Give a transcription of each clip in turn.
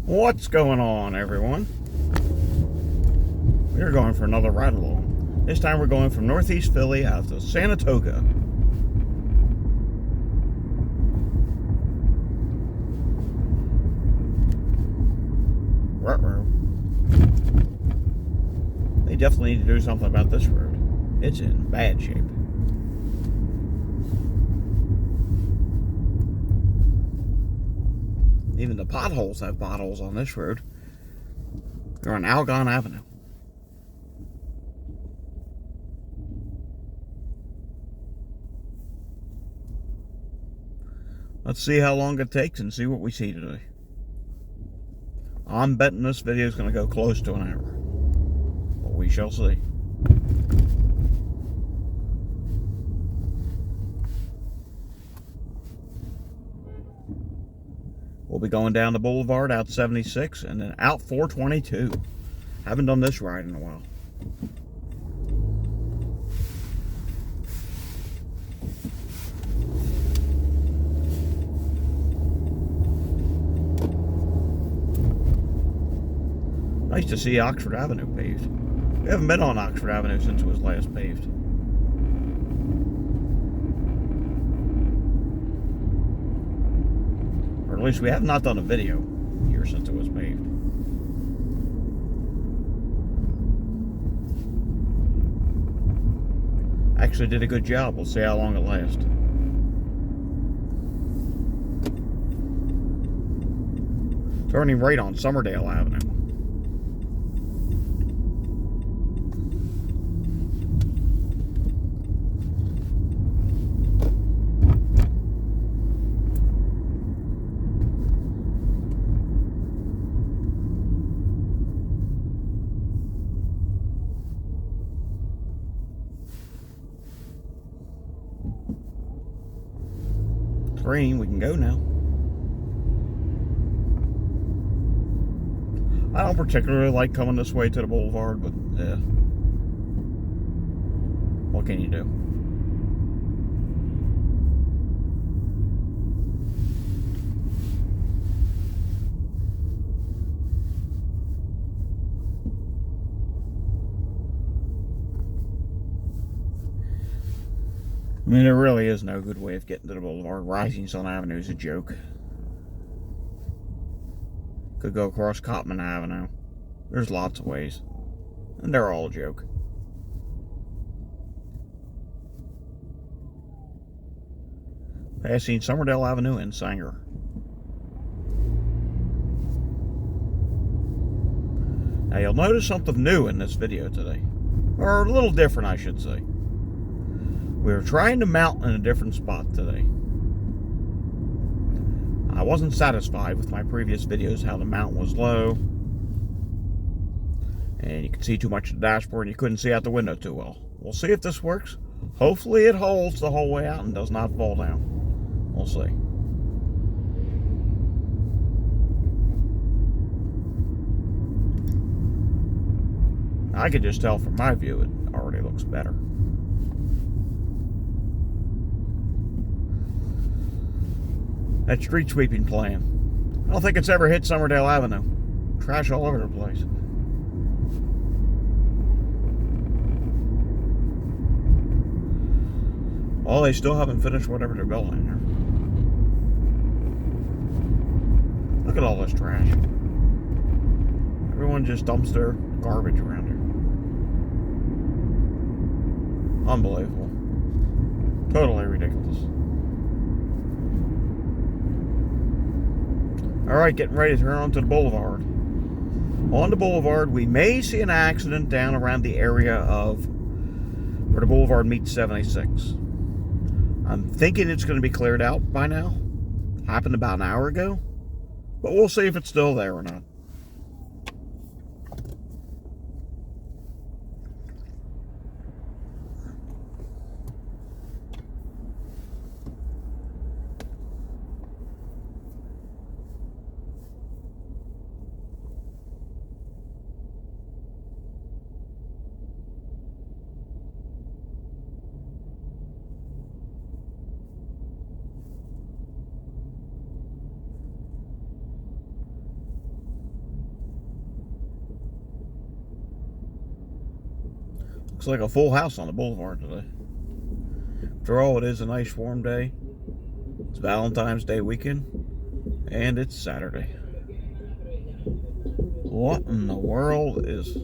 What's going on, everyone? We're going for another ride along. This time we're going from Northeast Philly out to Sanatoga. Ruh-roh. They definitely need to do something about this road. It's in bad shape. Even the potholes have potholes on this road. They're on Algon Avenue. Let's see how long it takes and see what we see today. I'm betting this video is going to go close to an hour. But we shall see. We'll be going down the Boulevard, out 76, and then out 422. Haven't done this ride in a while. Nice to see Oxford Avenue paved. We haven't been on Oxford Avenue since it was last paved. Or at least we have not done a video here since it was paved. Actually did a good job. We'll see how long it lasts. Turning right on Somerdale Avenue. Green, we can go now. I don't particularly like coming this way to the boulevard, but yeah. What can you do? I mean, there really is no good way of getting to the boulevard. Rising Sun Avenue is a joke. Could go across Cotman Avenue. There's lots of ways. And they're all a joke. Passing Somerdale Avenue and Sanger. Now you'll notice something new in this video today. Or a little different, I should say. We're trying to mount in a different spot today. I wasn't satisfied with my previous videos how the mount was low. And you could see too much of the dashboard and you couldn't see out the window too well. We'll see if this works. Hopefully it holds the whole way out and does not fall down. We'll see. I could just tell from my view it already looks better. That street sweeping plan. I don't think it's ever hit Somerdale Avenue. Trash all over the place. Well, they still haven't finished whatever they're building here. Look at all this trash. Everyone just dumps their garbage around here. Unbelievable. Totally ridiculous. Alright, getting ready to turn onto the boulevard. On the boulevard, we may see an accident down around the area of where the boulevard meets 76. I'm thinking it's going to be cleared out by now. Happened about an hour ago. But we'll see if it's still there or not. Looks like a full house on the boulevard today. After all, it is a nice warm day. It's Valentine's Day weekend, and it's Saturday. What in the world is...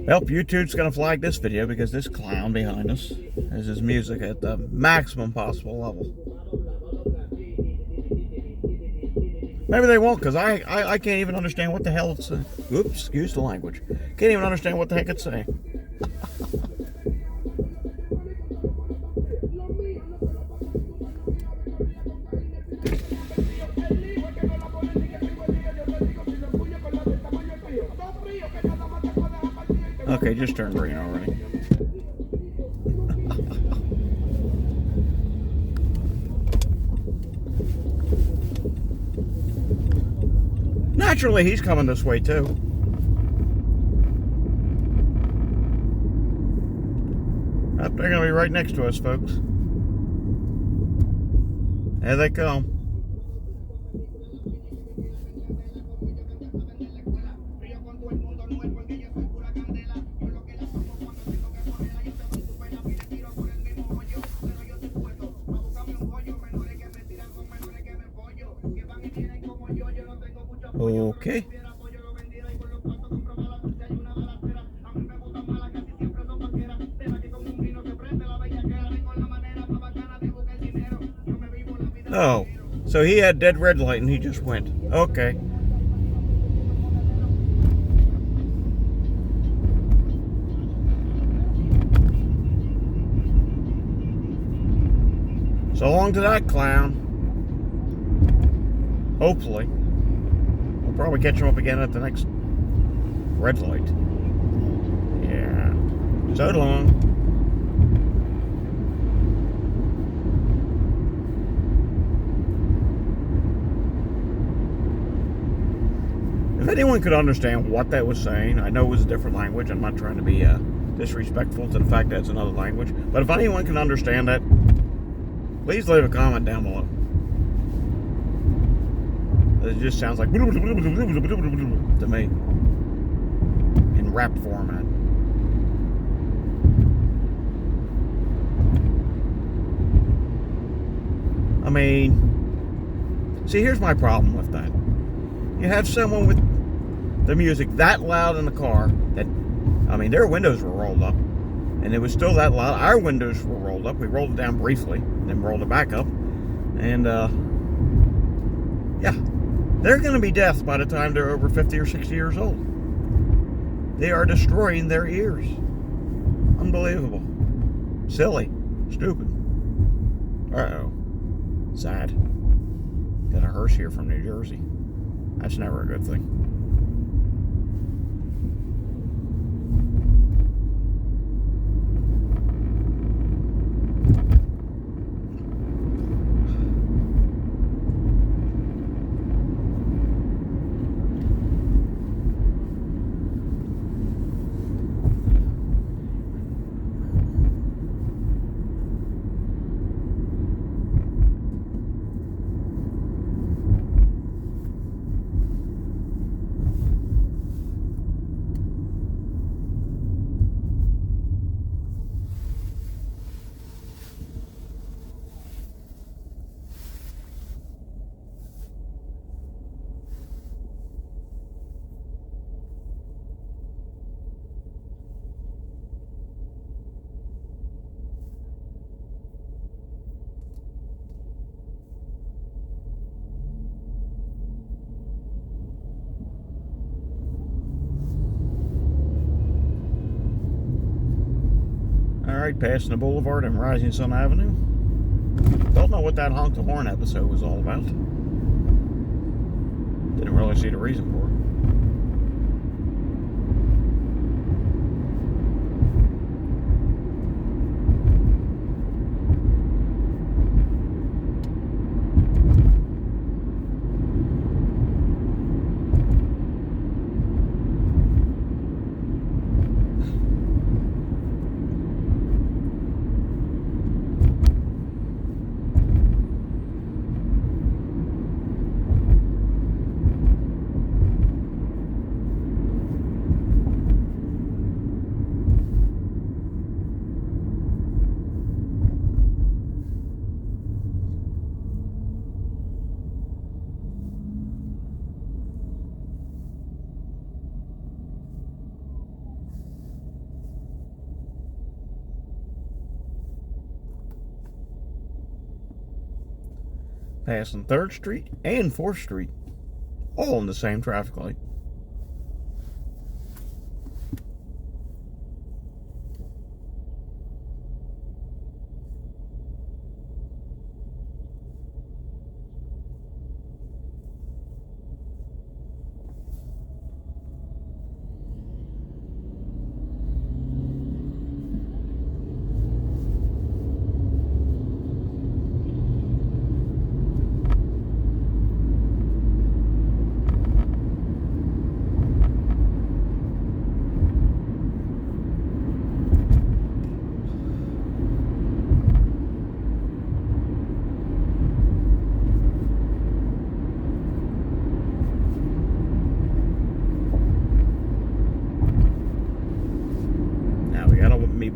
Well, YouTube's going to flag this video because this clown behind us has his music at the maximum possible level. Maybe they won't, because I can't even understand what the hell it's saying. Oops, excuse the language. Can't even understand what the heck it's saying. Okay, just turned green already. Naturally, he's coming this way too. They're going to be right next to us, folks. There they come. Okay. Oh, so he had dead red light and he just went. Okay. So long to that clown. Hopefully. We'll probably catch him up again at the next red light. Yeah. So long. If anyone could understand what that was saying, I know it was a different language. I'm not trying to be disrespectful to the fact that it's another language. But if anyone can understand that, please leave a comment down below. It just sounds like to me in rap format. I mean, see, here's my problem with that. You have someone with the music that loud in the car that, I mean, their windows were rolled up and it was still that loud. Our windows were rolled up. We rolled it down briefly, then rolled it back up. And, yeah, they're going to be deaf by the time they're over 50 or 60 years old. They are destroying their ears. Unbelievable. Silly. Stupid. Uh-oh. Sad. Got a hearse here from New Jersey. That's never a good thing. Alright, passing the boulevard and Rising Sun Avenue. Don't know what that honk the horn episode was all about. Didn't really see the reason for it. passing 3rd Street and 4th Street, all in the same traffic light.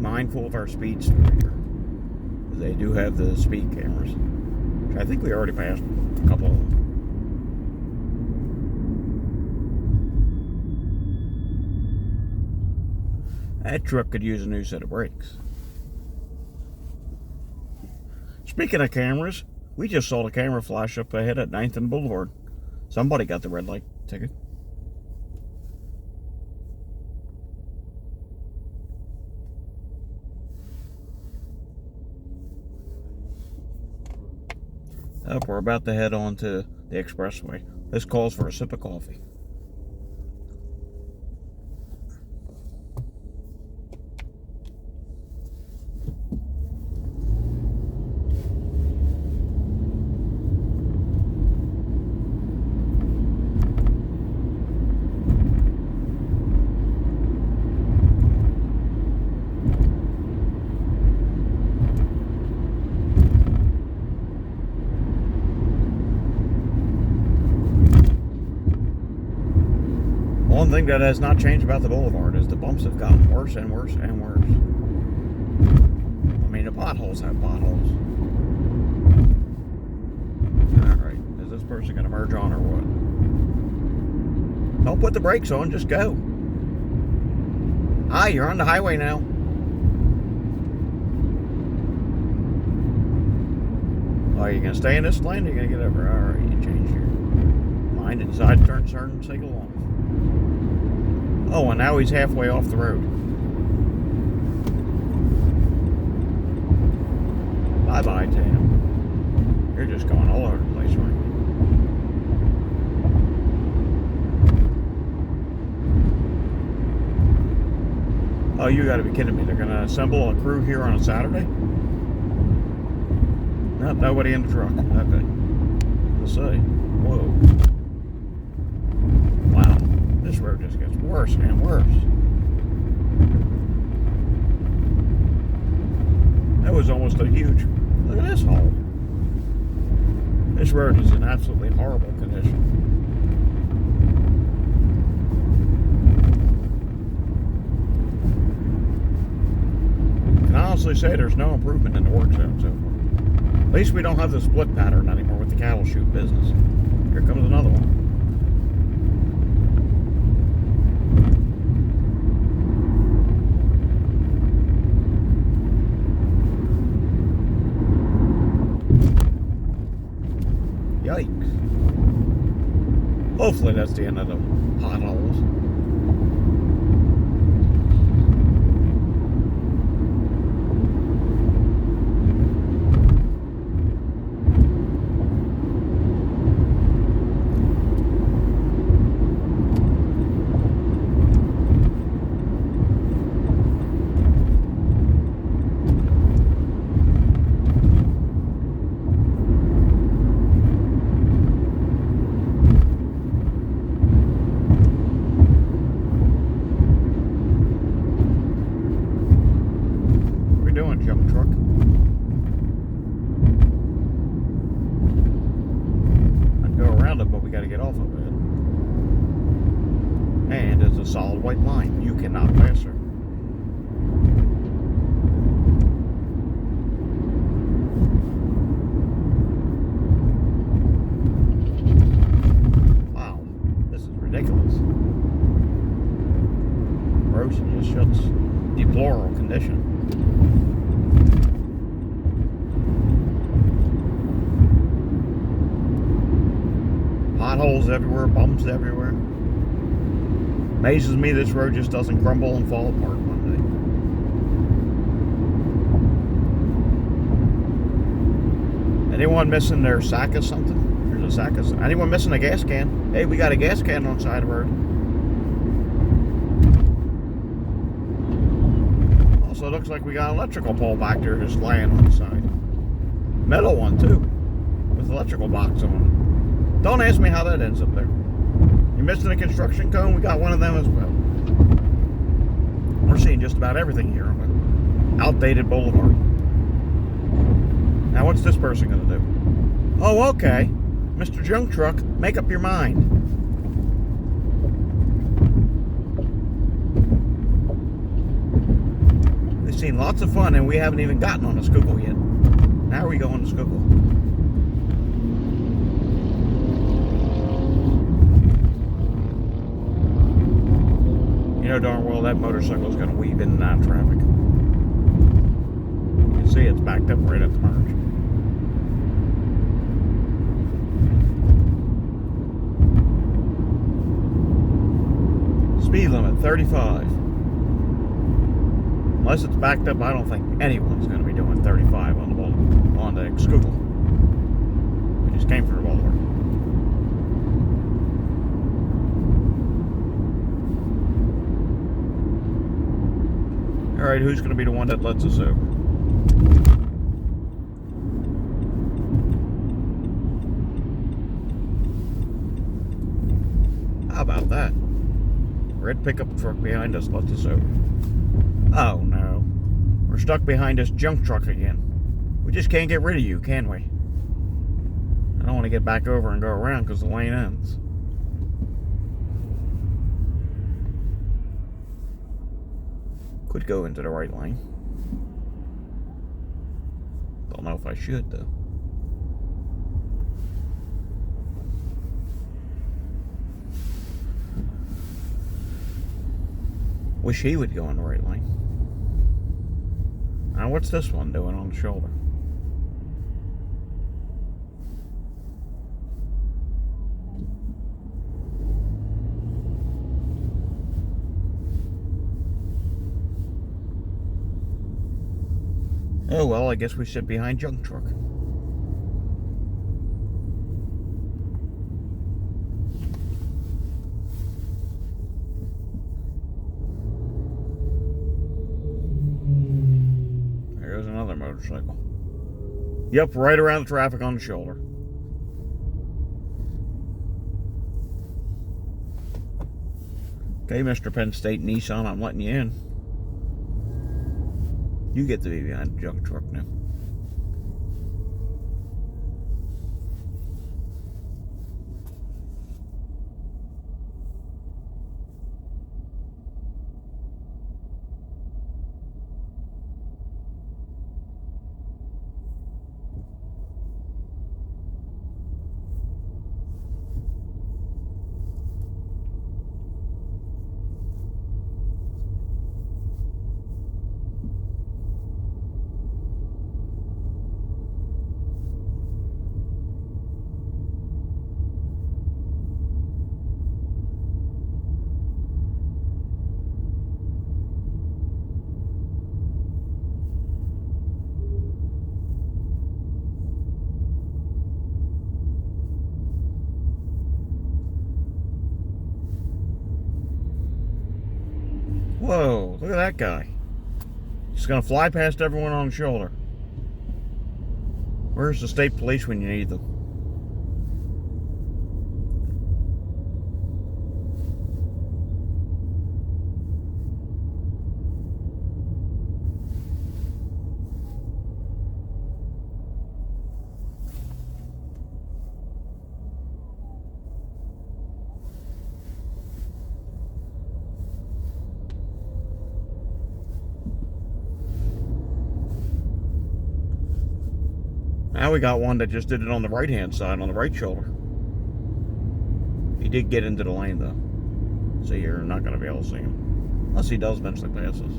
Mindful of our speeds through here. They do have the speed cameras, which I think we already passed a couple of them. That truck could use a new set of brakes. Speaking of cameras, we just saw the camera flash up ahead at 9th and Boulevard. Somebody got the red light ticket. Up, we're about to head on to the expressway. This calls for a sip of coffee. One thing that has not changed about the boulevard is the bumps have gotten worse and worse and worse. I mean, the potholes have potholes. Alright, is this person going to merge on or what? Don't put the brakes on, just go. Hi, you're on the highway now. Oh, are you going to stay in this lane or are you going to get over? Alright, you changed your mind and decided to turn signal off. Oh, and now he's halfway off the road. Bye-bye, Tam. You're just going all over the place, aren't you? Oh, you gotta be kidding me. They're gonna assemble a crew here on a Saturday? Nope, nobody in the truck. Okay. We'll see. Whoa. Wow. This road just gets worse and worse. That was almost a huge... Look at this hole. This road is in absolutely horrible condition. I can honestly say there's no improvement in the work zone so far. At least we don't have the split pattern anymore with the cattle chute business. Here comes another one. Yikes. Hopefully that's the end of the potholes. Jump truck. I'd go around it, but we got to get off of it. And it's a solid white line. You cannot pass her. Wow, this is ridiculous. Road just shows deplorable condition. potholes everywhere, bumps everywhere. Amazes me this road just doesn't crumble and fall apart one day. Anyone missing their sack of something? There's a sack of something. Anyone missing a gas can? Hey, we got a gas can on the side of the road. Also, it looks like we got an electrical pole back there just laying on the side. Metal one, too, with electrical box on it. Don't ask me how that ends up there. You missing a construction cone? We got one of them as well. We're seeing just about everything here on outdated boulevard. Now, what's this person going to do? Oh, okay. Mr. Junk Truck, make up your mind. We've seen lots of fun, and we haven't even gotten on a Schuylkill yet. Now we go on to Schuylkill. You know darn well that motorcycle is going to weave in and out of traffic. You can see it's backed up right at the merge. Speed limit 35. Unless it's backed up, I don't think anyone's going to be doing 35 on the Schuylkill. We just came through the boulevard. Alright, who's going to be the one that lets us over? How about that? Red pickup truck behind us lets us over. Oh no. We're stuck behind this junk truck again. We just can't get rid of you, can we? I don't want to get back over and go around because the lane ends. Could go into the right lane. Don't know if I should though. Wish he would go in the right lane. Now what's this one doing on the shoulder? Oh well, I guess we sit behind junk truck. There goes another motorcycle. Yep, right around the traffic on the shoulder. Okay, Mr. Penn State Nissan, I'm letting you in. You get to be behind the junk truck now. Whoa, look at that guy. He's gonna fly past everyone on the shoulder. Where's the state police when you need them? Now we got one that just did it on the right-hand side, on the right shoulder. He did get into the lane, though. So you're not going to be able to see him. Unless he does eventually pass us.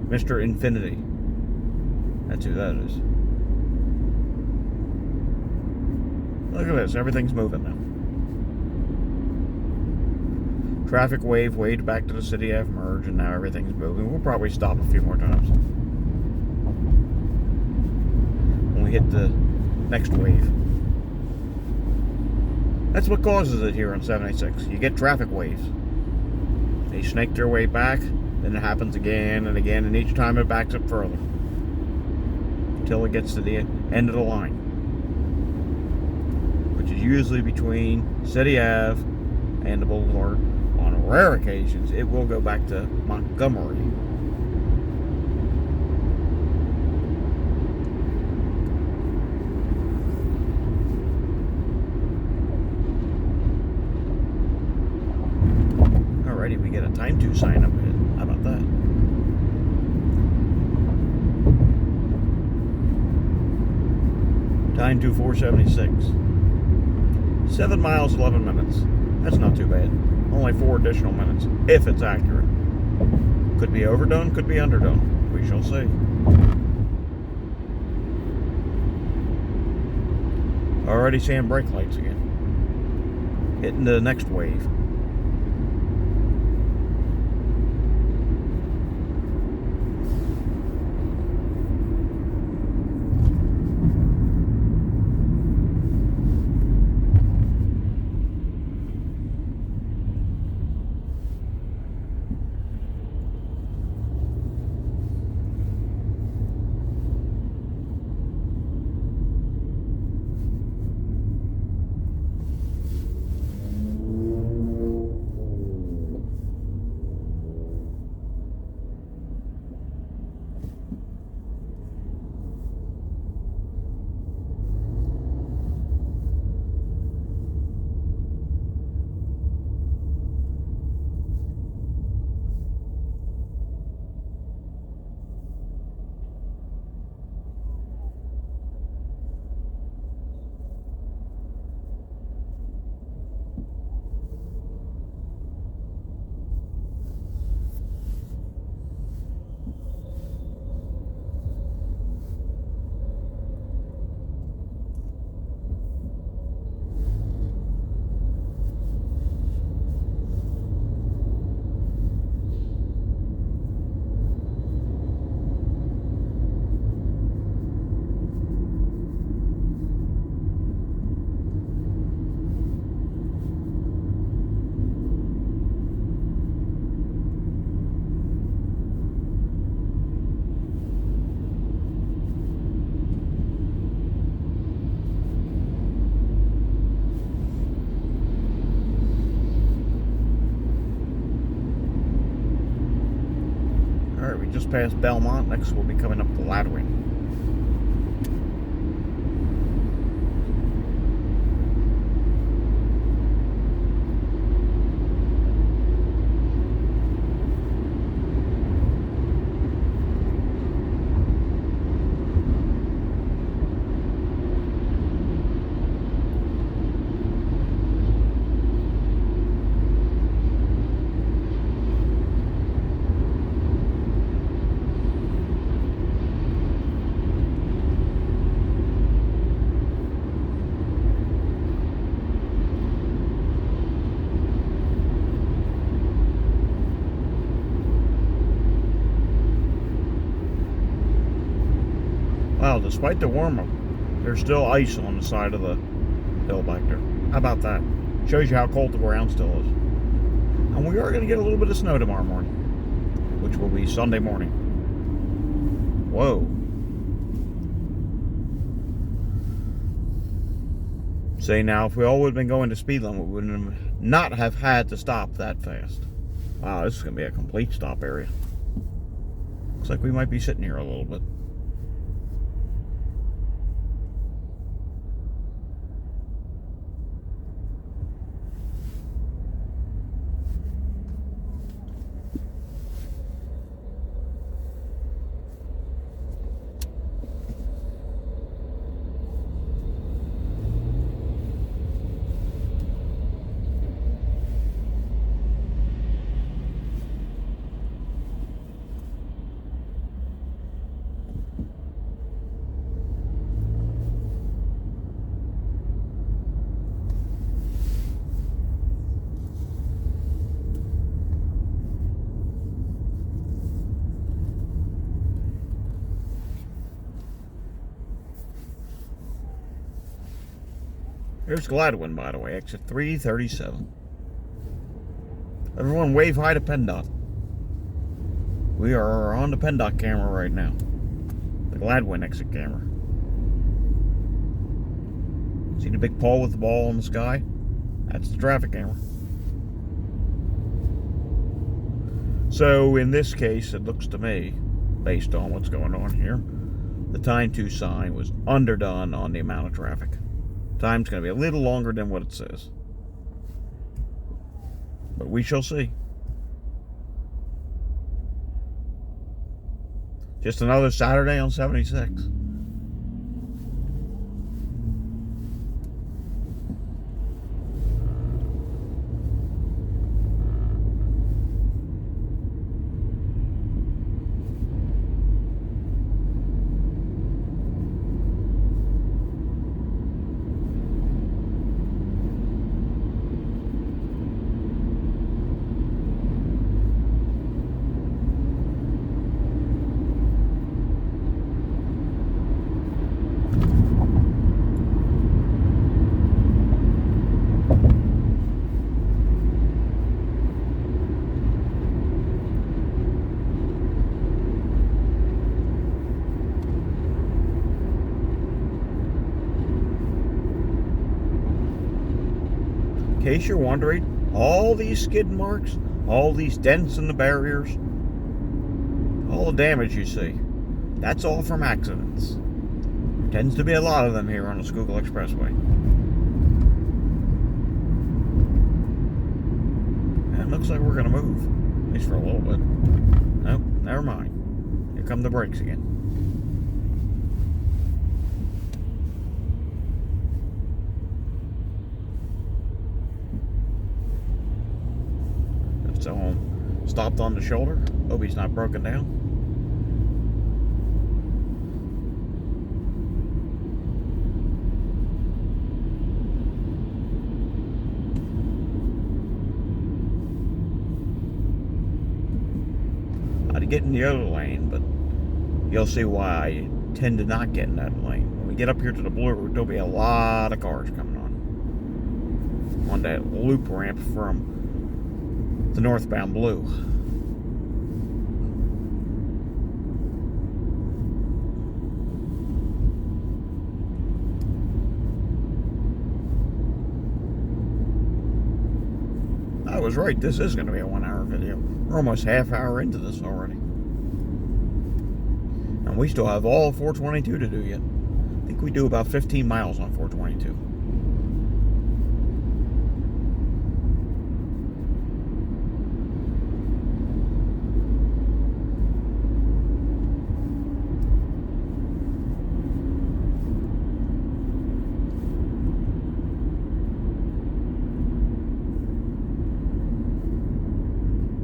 Mr. Infinity. That's who that is. Look at this, everything's moving now. Traffic wave waved back to the City Ave merge, and now everything's moving. We'll probably stop a few more times when we hit the next wave. That's what causes it here on 76. You get traffic waves. They snake their way back, then it happens again and again, and each time it backs up further until it gets to the end of the line, which is usually between City Ave and the Boulevard. On rare occasions, it will go back to Montgomery. Alrighty, we get a time to sign up ahead. How about that? Time to 476. 7 miles, 11 minutes. That's not too bad. Only 4 additional minutes, if it's accurate. Could be overdone, could be underdone. We shall see. Already seeing brake lights again. Hitting the next wave. Just past Belmont. Next we'll be coming up the Ladwin. Wow, despite the warm-up, there's still ice on the side of the hill back there. How about that? Shows you how cold the ground still is. And we are going to get a little bit of snow tomorrow morning, which will be Sunday morning. Whoa. Say now, if we all would have been going to speed limit, we would not have had to stop that fast. Wow, this is going to be a complete stop area. Looks like we might be sitting here a little bit. Here's Gladwin, by the way, exit 337. Everyone wave hi to PennDOT. We are on the PennDOT camera right now. The Gladwin exit camera. See the big pole with the ball in the sky? That's the traffic camera. So in this case, it looks to me, based on what's going on here, the time to sign was underdone on the amount of traffic. Time's going to be a little longer than what it says. But we shall see. Just another Saturday on 76. In case you're wondering, all these skid marks, all these dents in the barriers, all the damage you see, that's all from accidents. Tends to be a lot of them here on the Schuylkill Expressway. And it looks like we're going to move, at least for a little bit. Nope, never mind. Here come the brakes again. So stopped on the shoulder. Hope he's not broken down. I'd get in the other lane, but you'll see why I tend to not get in that lane. When we get up here to the Blue Route, there'll be a lot of cars coming on that loop ramp from the northbound Blue. I was right, this is going to be a 1 hour video. We're almost half hour into this already. And we still have all 422 to do yet. I think we do about 15 miles on 422.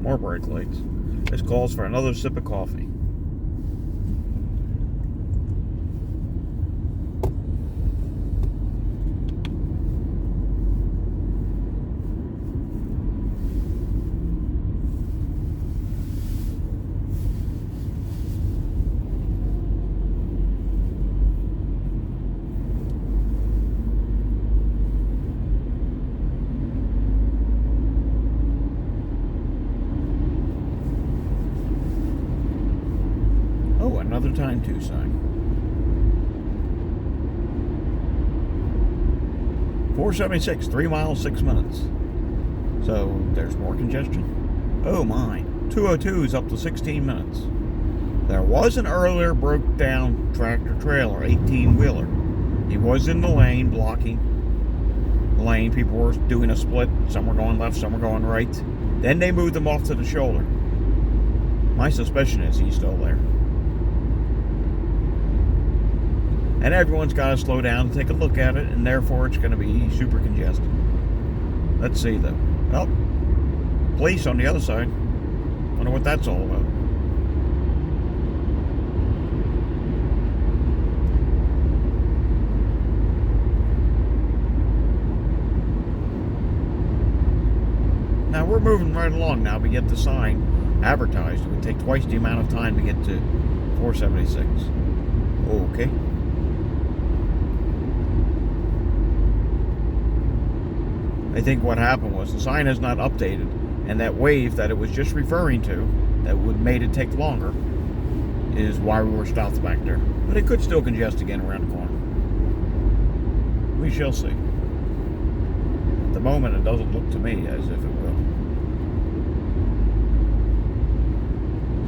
More brake lights. This calls for another sip of coffee. Another time to sign. 476, 3 miles, 6 minutes. So there's more congestion. Oh my. 202 is up to 16 minutes. There was an earlier broke down tractor trailer, 18-wheeler. He was in the lane, blocking the lane. People were doing a split. Some were going left, some were going right. Then they moved him off to the shoulder. My suspicion is he's still there. And everyone's got to slow down and take a look at it, and therefore it's going to be super congested. Let's see, though. Well, police on the other side. Wonder what that's all about. Now, we're moving right along now. We get the sign advertised. It would take twice the amount of time to get to 476. Okay. I think what happened was the sign is not updated, and that wave that it was just referring to, that would made it take longer, is why we were stopped back there. But it could still congest again around the corner. We shall see. At the moment, it doesn't look to me as if it will.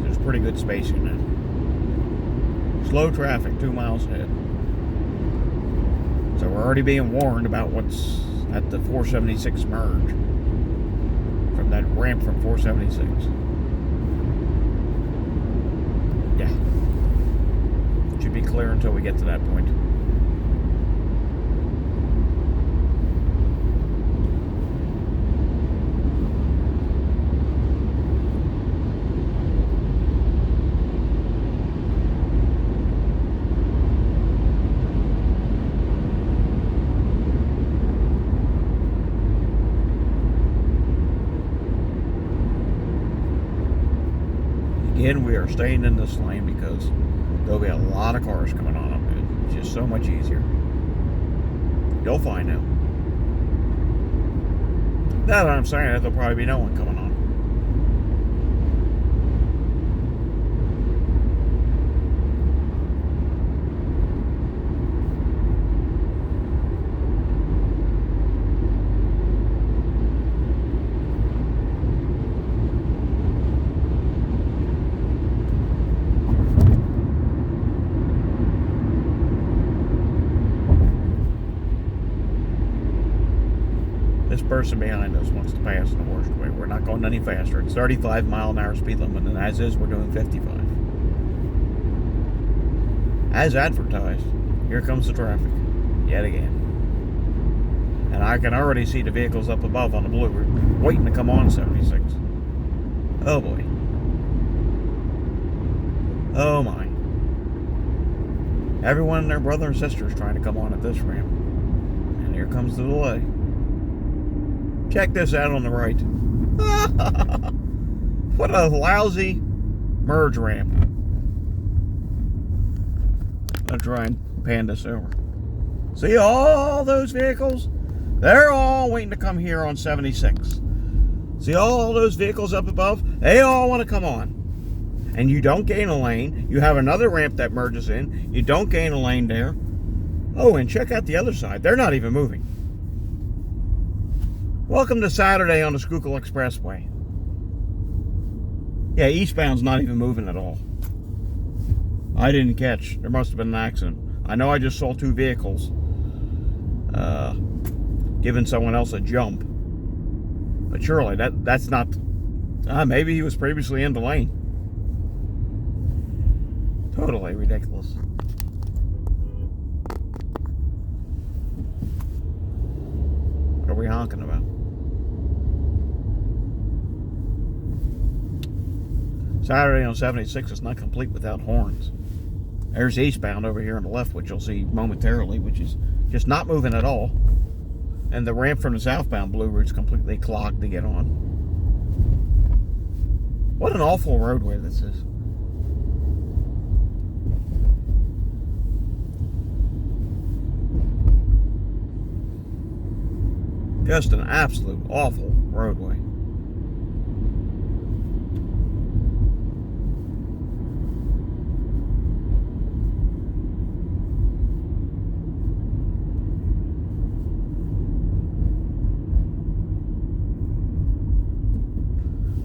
There's pretty good spacing now. Slow traffic, 2 miles ahead. So we're already being warned about what's at the 476 merge from that ramp from 476. Yeah. It should be clear until we get to that point. Again, we are staying in this lane because there'll be a lot of cars coming on up. It's just so much easier. You'll find out. Now that I'm saying it, there'll probably be no one coming on. This person behind us wants to pass in the worst way. We're not going any faster. It's 35 mile an hour speed limit, and as is, we're doing 55. As advertised, here comes the traffic, yet again. And I can already see the vehicles up above on the blue route, waiting to come on 76. Oh boy. Oh my. Everyone and their brother and sister is trying to come on at this ramp. And here comes the delay. Check this out on the right. What a lousy merge ramp. I'll try and pan this over. See all those vehicles? They're all waiting to come here on 76. See all those vehicles up above? They all want to come on. And you don't gain a lane. You have another ramp that merges in. You don't gain a lane there. Oh, and check out the other side. They're not even moving. Welcome to Saturday on the Schuylkill Expressway. Yeah, eastbound's not even moving at all. I didn't catch. There must have been an accident. I know I just saw two vehicles giving someone else a jump. But surely that's not... maybe he was previously in the lane. Totally ridiculous. What are we honking about? Saturday on 76 is not complete without horns. There's eastbound over here on the left, which you'll see momentarily, which is just not moving at all. And the ramp from the southbound blue route's completely clogged to get on. What an awful roadway this is. Just an absolute awful roadway.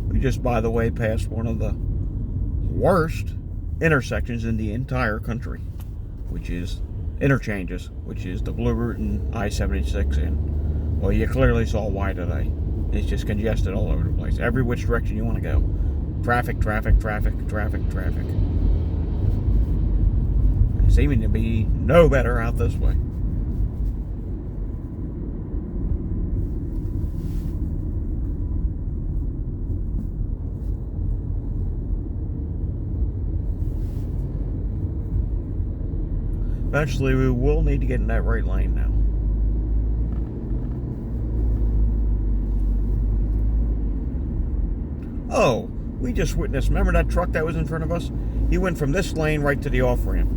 We just, by the way, passed one of the worst intersections in the entire country, which is interchanges, which is the Blue Route and I-76 and, well, you clearly saw why today. It's just congested all over the place. Every which direction you want to go. Traffic, traffic, traffic, traffic, traffic. Seeming to be no better out this way. Eventually, we will need to get in that right lane now. Oh, we just witnessed, remember that truck that was in front of us? He went from this lane right to the off-ramp.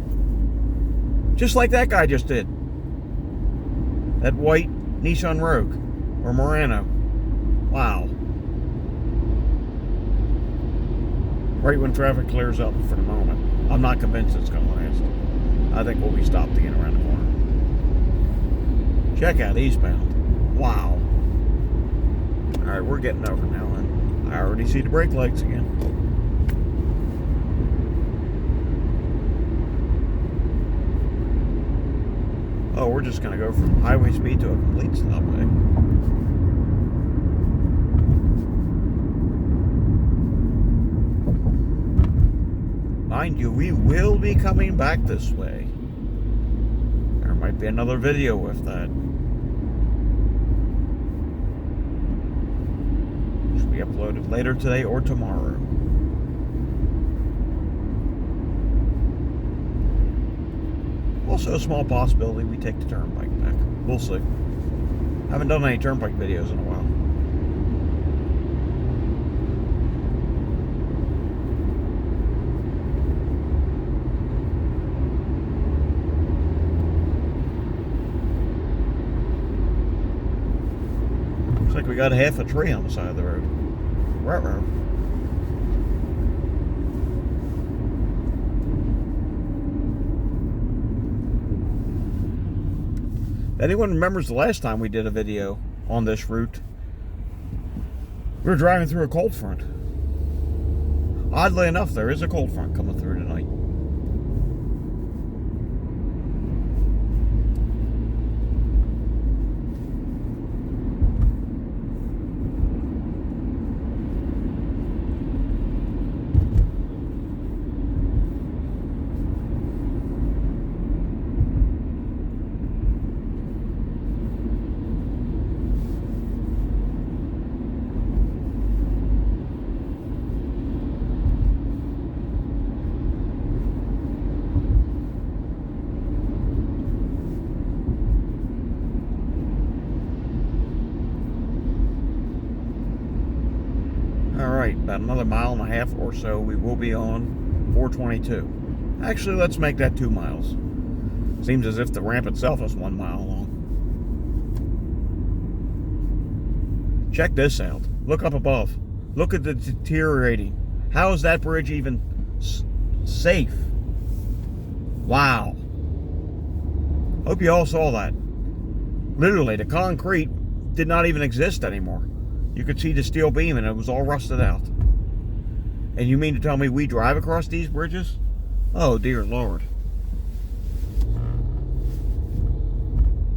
Just like that guy just did. That white Nissan Rogue. or Moreno. Wow. Right when traffic clears up for the moment. I'm not convinced it's going to last. I think we'll be stopped again around the corner. Check out eastbound. Wow. Alright, we're getting over now, and I already see the brake lights again. Oh, we're just going to go from highway speed to a complete stop, eh? Mind you, we will be coming back this way. There might be another video with that. Should be uploaded later today or tomorrow. Also a small possibility we take the turnpike back. We'll see. Haven't done any turnpike videos in a while. Looks like we got half a tree on the side of the road. Ruh-roh. If anyone remembers the last time we did a video on this route, we were driving through a cold front. Oddly enough, there is a cold front coming through tonight. Alright, about another mile and a half or so, we will be on 422. Actually, let's make that 2 miles. Seems as if the ramp itself is 1 mile long. Check this out. Look up above. Look at the deteriorating. How is that bridge even safe? Wow. Hope you all saw that. Literally, the concrete did not even exist anymore. You could see the steel beam and it was all rusted out. And you mean to tell me we drive across these bridges? Oh dear Lord.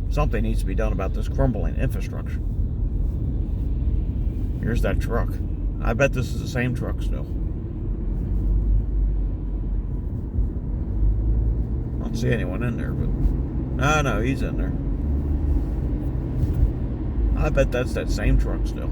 Something needs to be done about this crumbling infrastructure. Here's that truck. I bet this is the same truck still. I don't see anyone in there, but... No, he's in there. I bet that's that same truck still.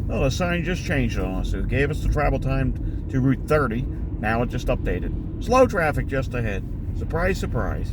Well, the sign just changed on us. It gave us the travel time to Route 30. Now it just updated. Slow traffic just ahead. Surprise, surprise.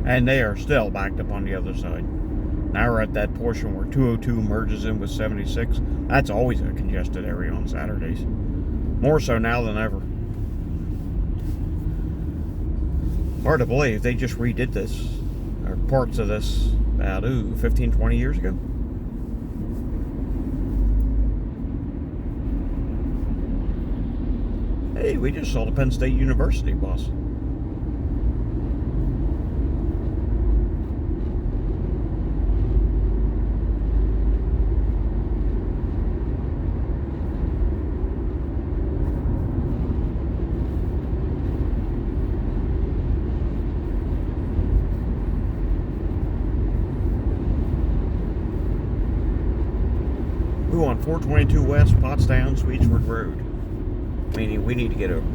And they are still backed up on the other side. Now we're at that portion where 202 merges in with 76. That's always a congested area on Saturdays. More so now than ever. Hard to believe they just redid this, or parts of this, about 15, 20 years ago. Hey, we just saw the Penn State University bus. We want 422 West, Pottstown, Sweetsford Road. Meaning we need to get over.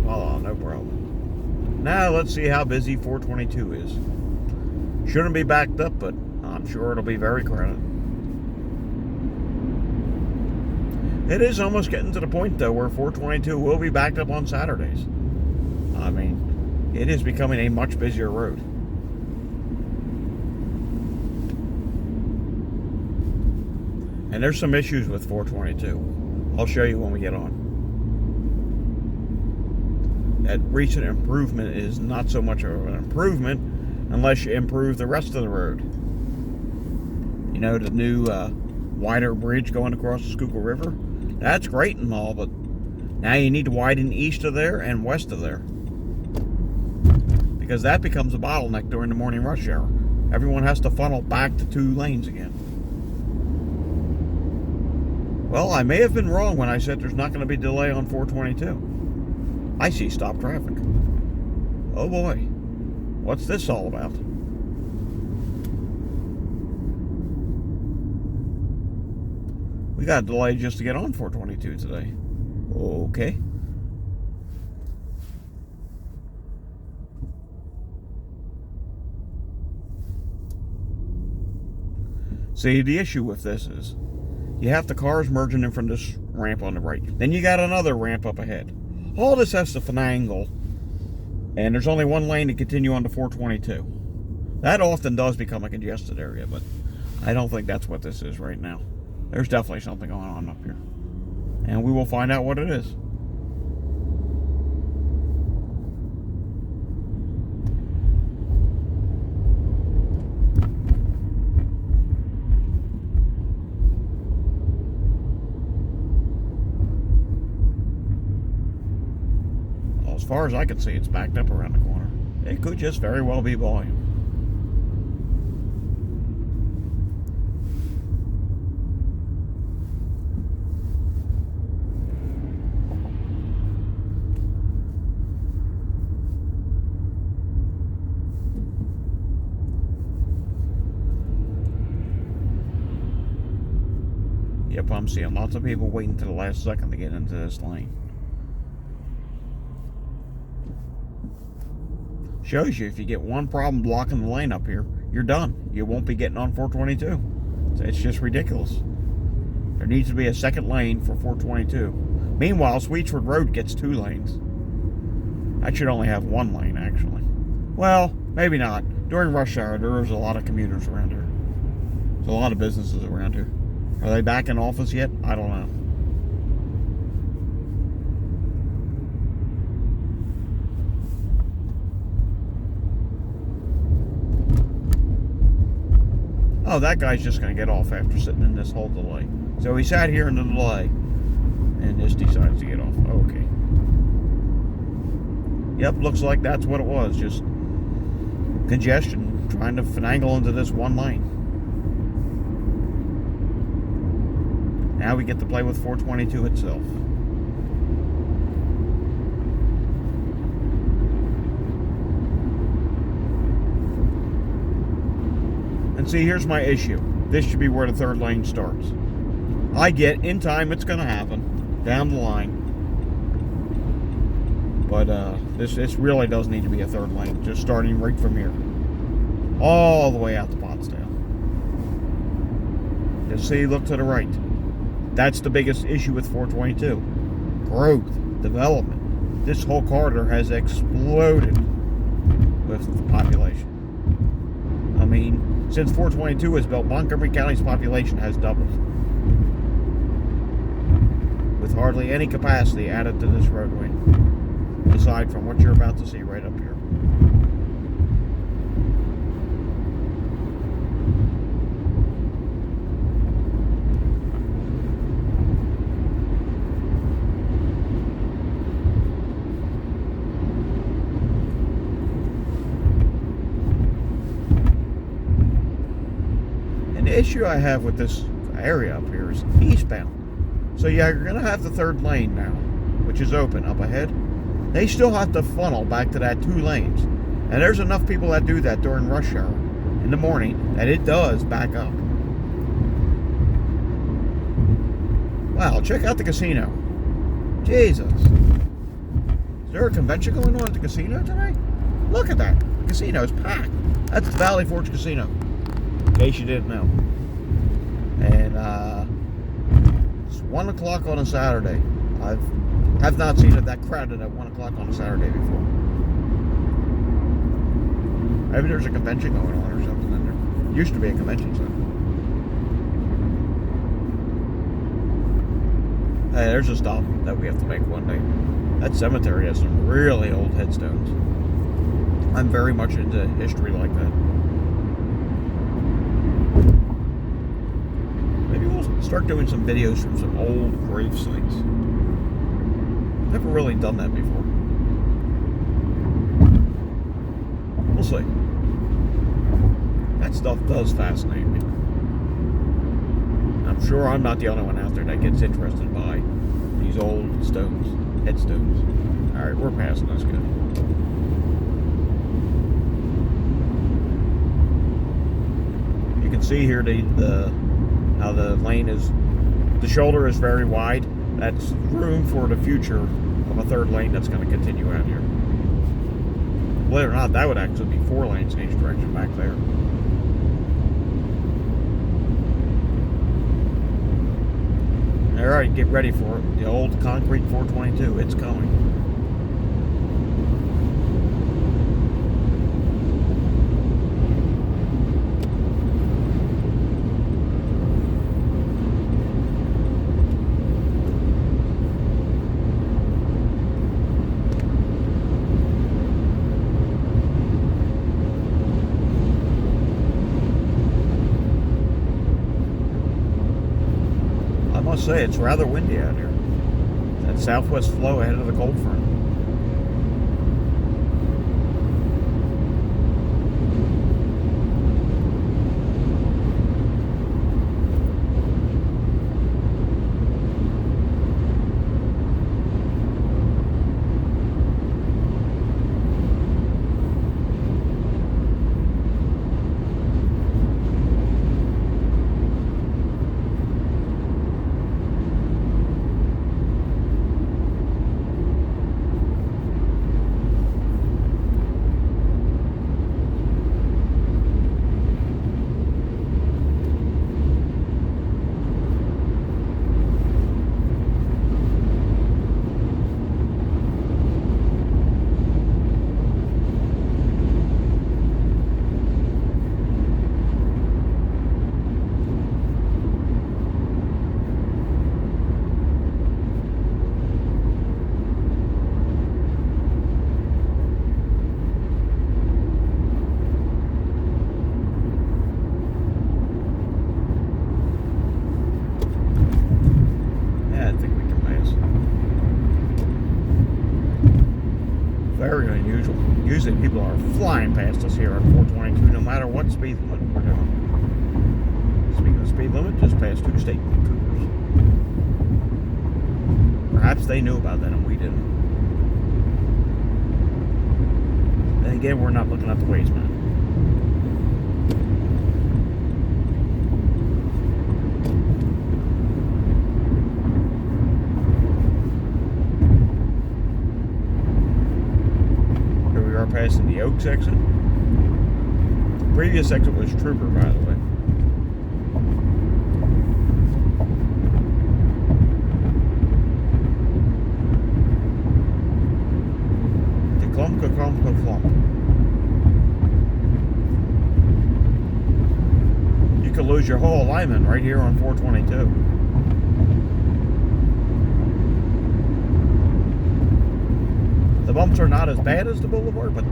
Oh, no problem. Now let's see how busy 422 is. Shouldn't be backed up, but I'm sure it'll be very crowded. It is almost getting to the point, though, where 422 will be backed up on Saturdays. I mean, it is becoming a much busier road. And there's some issues with 422. I'll show you when we get on. That recent improvement is not so much of an improvement unless you improve the rest of the road. You know, the new wider bridge going across the Schuylkill River. That's great and all, but now you need to widen east of there and west of there. Because that becomes a bottleneck during the morning rush hour. Everyone has to funnel back to 2 lanes again. Well, I may have been wrong when I said there's not going to be delay on 422. I see stop traffic. Oh boy, what's this all about? We got a delay just to get on 422 today. Okay. See, the issue with this is you have the cars merging in from this ramp on the right. Then you got another ramp up ahead. All this has to finagle, and there's only one lane to continue on to 422. That often does become a congested area, but I don't think that's what this is right now. There's definitely something going on up here. And we will find out what it is. As far as I can see, it's backed up around the corner. It could just very well be volume. Yep, I'm seeing lots of people waiting to the last second to get into this lane. Shows you if you get one problem blocking the lane up here, you're done. You won't be getting on 422. It's just ridiculous. There needs to be a second lane for 422. Meanwhile, Sweetsford Road gets 2 lanes. That should only have 1 lane, actually. Well, maybe not. During rush hour, there's a lot of commuters around here. There's a lot of businesses around here. Are they back in office yet? I don't know. Oh, that guy's just going to get off after sitting in this whole delay. So he sat here in the delay and just decides to get off. Okay. Yep, looks like that's what it was. Just congestion, trying to finagle into this one lane. Now we get to play with 422 itself. And see, here's my issue. This should be where the 3rd lane starts. I get, in time, it's going to happen, down the line. But this really does need to be a 3rd lane, just starting right from here. All the way out to Pottstown. Just see, look to the right. That's the biggest issue with 422. Growth, development. this whole corridor has exploded with the population. I mean, since 422 was built, Montgomery County's population has doubled, with hardly any capacity added to this roadway, aside from what you're about to see right up here. The issue I have with this area up here is eastbound. So yeah, you're going to have the third lane now, which is open up ahead. They still have to funnel back to that 2 lanes. And there's enough people that do that during rush hour in the morning that it does back up. Wow, check out the casino. Jesus. Is there a convention going on at the casino tonight? Look at that. The casino's packed. That's the Valley Forge Casino, in case you didn't know. And it's 1 o'clock on a Saturday. I've not seen it that crowded at 1 o'clock on a Saturday before. Maybe there's a convention going on or something in there. Used to be a convention center. Hey, there's a stop that we have to make one day. That cemetery has some really old headstones. I'm very much into history like that. Maybe we'll start doing some videos from some old grave sites. Never really done that before. We'll see. That stuff does fascinate me. I'm sure I'm not the only one out there that gets interested by these old stones, headstones. Alright, we're passing. That's good. You can see here how the lane is, the shoulder is very wide. That's room for the future of a third lane that's going to continue out here. Believe it or not, that would actually be 4 lanes in each direction back there. Alright, get ready for it. The old concrete 422, it's coming. I must say, it's rather windy out here. That southwest flow ahead of the cold front. Very unusual. Usually people are flying past us here at 422 no matter what speed limit we're doing. Speaking of speed limit, just passed 2 state troopers. Perhaps they knew about that and we didn't. Then again, we're not looking at the ways map. Passing the Oaks exit. The previous exit was Trooper, by the way. Clump, clump, clump. You could lose your whole alignment right here on 422. The bumps are not as bad as the Boulevard, but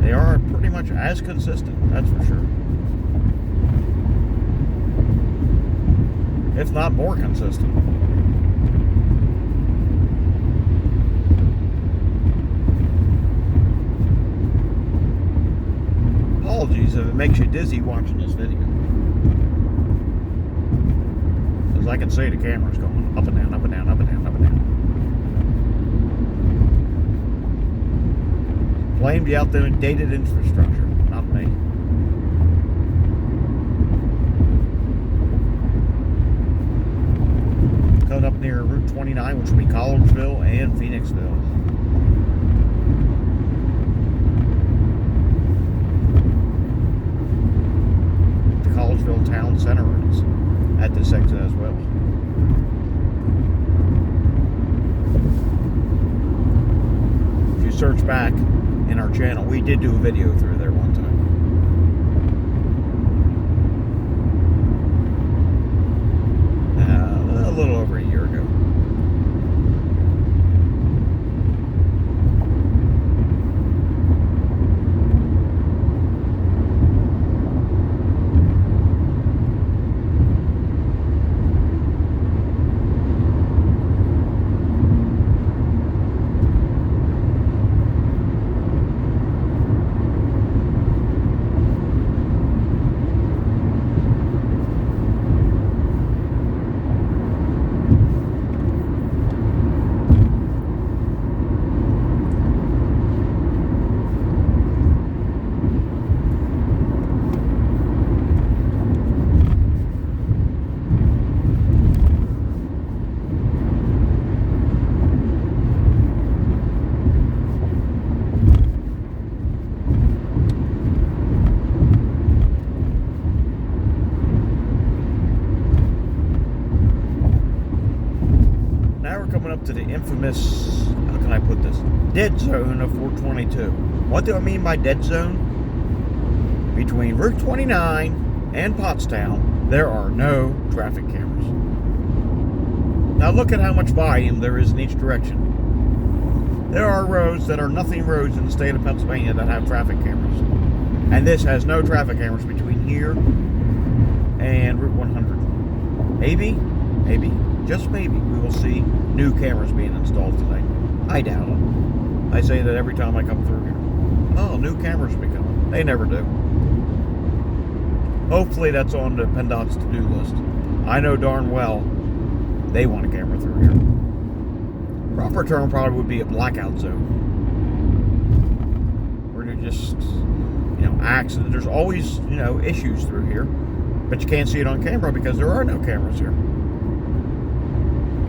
they are pretty much as consistent, that's for sure. If not more consistent. Apologies if it makes you dizzy watching this video. Because I can see the camera's going up and down, up and down, up and down, up and down. Blame the outdated infrastructure, not me. Coming up near Route 29, which will be Collegeville and Phoenixville. The Collegeville Town Center is at this exit as well. If you search back in our channel, we did do a video through there one time. A little over a year ago. Up to the infamous, how can I put this, dead zone of 422. What do I mean by dead zone? Between Route 29 and Pottstown, there are no traffic cameras. Now look at how much volume there is in each direction. There are roads that are nothing roads in the state of Pennsylvania that have traffic cameras. And this has no traffic cameras between here and Route 100. Maybe, just maybe, we will see new cameras being installed today. I doubt it. I say that every time I come through here. Oh, new cameras will be coming. They never do. Hopefully that's on the PennDOT's to-do list. I know darn well they want a camera through here. Proper term probably would be a blackout zone. Where they're just, accidents. There's always, issues through here. But you can't see it on camera because there are no cameras here.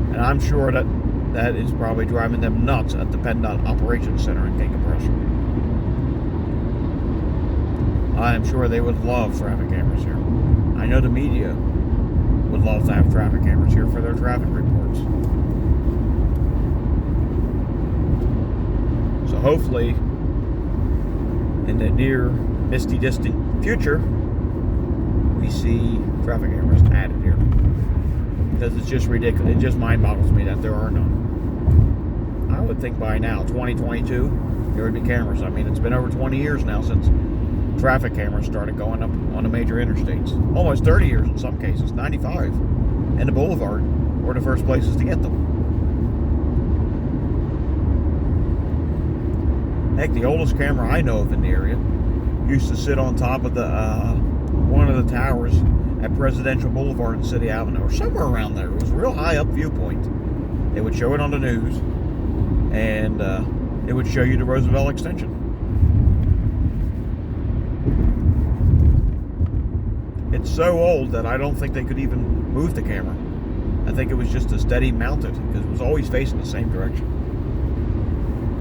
And I'm sure that is probably driving them nuts at the PennDOT Operations Center in King of Prussia. I am sure they would love traffic cameras here. I know the media would love to have traffic cameras here for their traffic reports. So hopefully, in the near, misty, distant future, we see traffic cameras added here. Because it's just ridiculous. It just mind boggles me that there are none. I would think by now, 2022, there would be cameras. I mean, it's been over 20 years now since traffic cameras started going up on the major interstates. Almost 30 years in some cases, 95. And the Boulevard were the first places to get them. Heck, the oldest camera I know of in the area used to sit on top of the one of the towers at Presidential Boulevard and City Avenue, or somewhere around there. It was a real high up viewpoint. They would show it on the news, and it would show you the Roosevelt extension. It's so old that I don't think they could even move the camera. I think it was just a steady mounted, because it was always facing the same direction.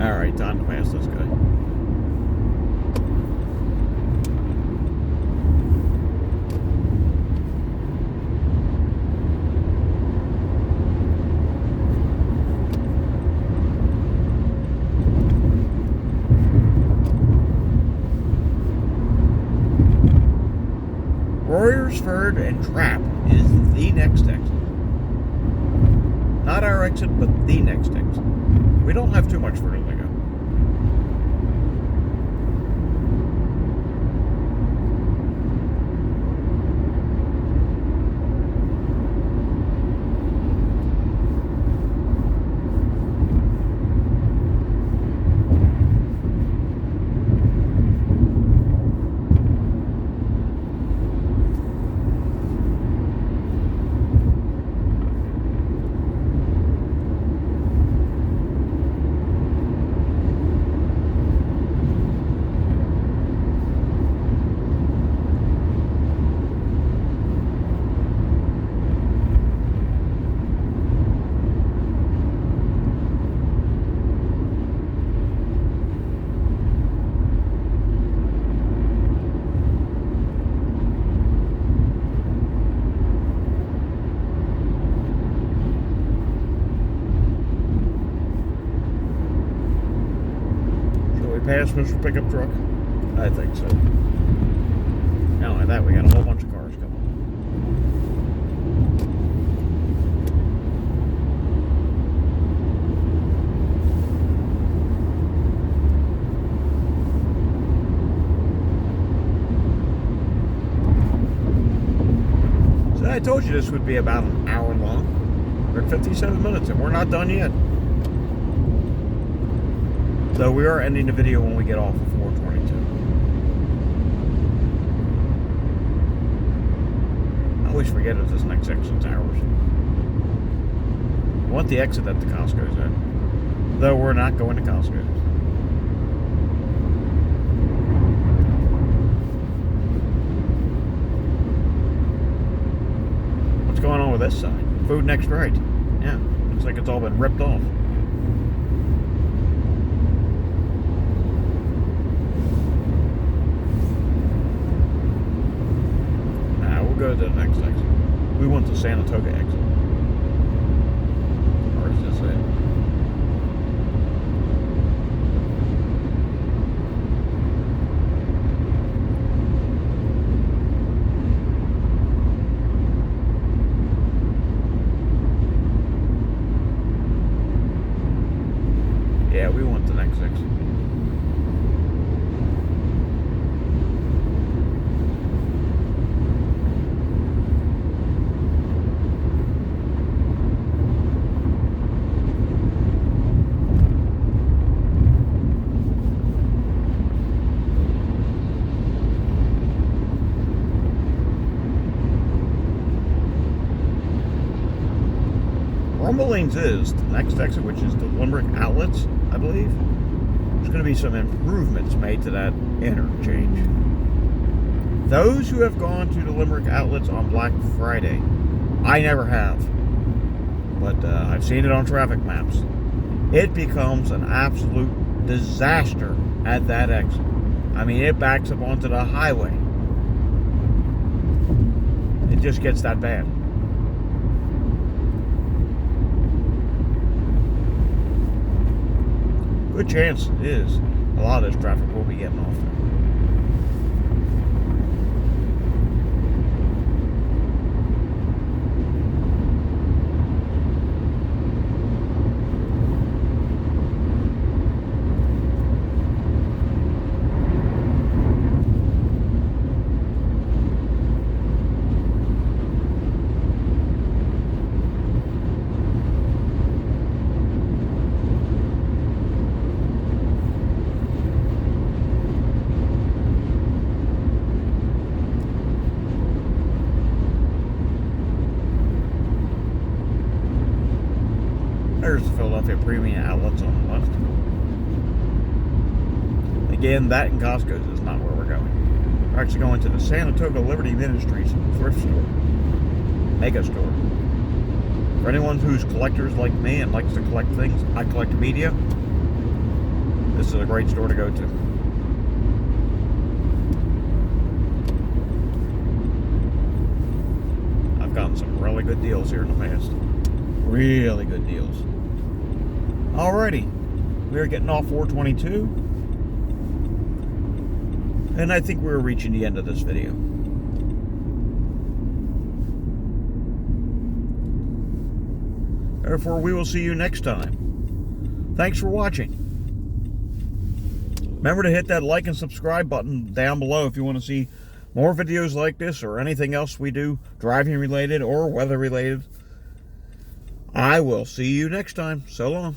Alright, time to pass this guy. Bradford and Trapp is the next exit. Not our exit, but the next exit. We don't have too much further to go. Pass Mr. Pickup Truck? I think so. Not only that, we got a whole bunch of cars coming. So I told you this would be about an hour long. We're at 57 minutes and we're not done yet. So we are ending the video when we get off of 422. I always forget if this next exit's ours. I want the exit that the Costco's at. Though we're not going to Costco's. What's going on with this side? Food next right. Yeah, looks like it's all been ripped off. Go to the next exit. We want the Sanatoga exit. Or is this it? Yeah, we want the next exit. Rumblings is the next exit, which is the Limerick Outlets, I believe. There's going to be some improvements made to that interchange. Those who have gone to the Limerick Outlets on Black Friday, I never have, but I've seen it on traffic maps. It becomes an absolute disaster at that exit. I mean, it backs up onto the highway. It just gets that bad. Good chance is a lot of this traffic will be getting off there. There's the Philadelphia Premium Outlets on the left. Again, that and Costco's is not where we're going. We're actually going to the Sanatoga Liberty Ministries thrift store. Mega store. For anyone who's collectors like me and likes to collect things, I collect media, this is a great store to go to. I've gotten some really good deals here in the past. Really good deals. Alrighty, we're getting off 422, and I think we're reaching the end of this video. Therefore, we will see you next time. Thanks for watching. Remember to hit that like and subscribe button down below if you want to see more videos like this or anything else we do, driving related or weather related. I will see you next time. So long.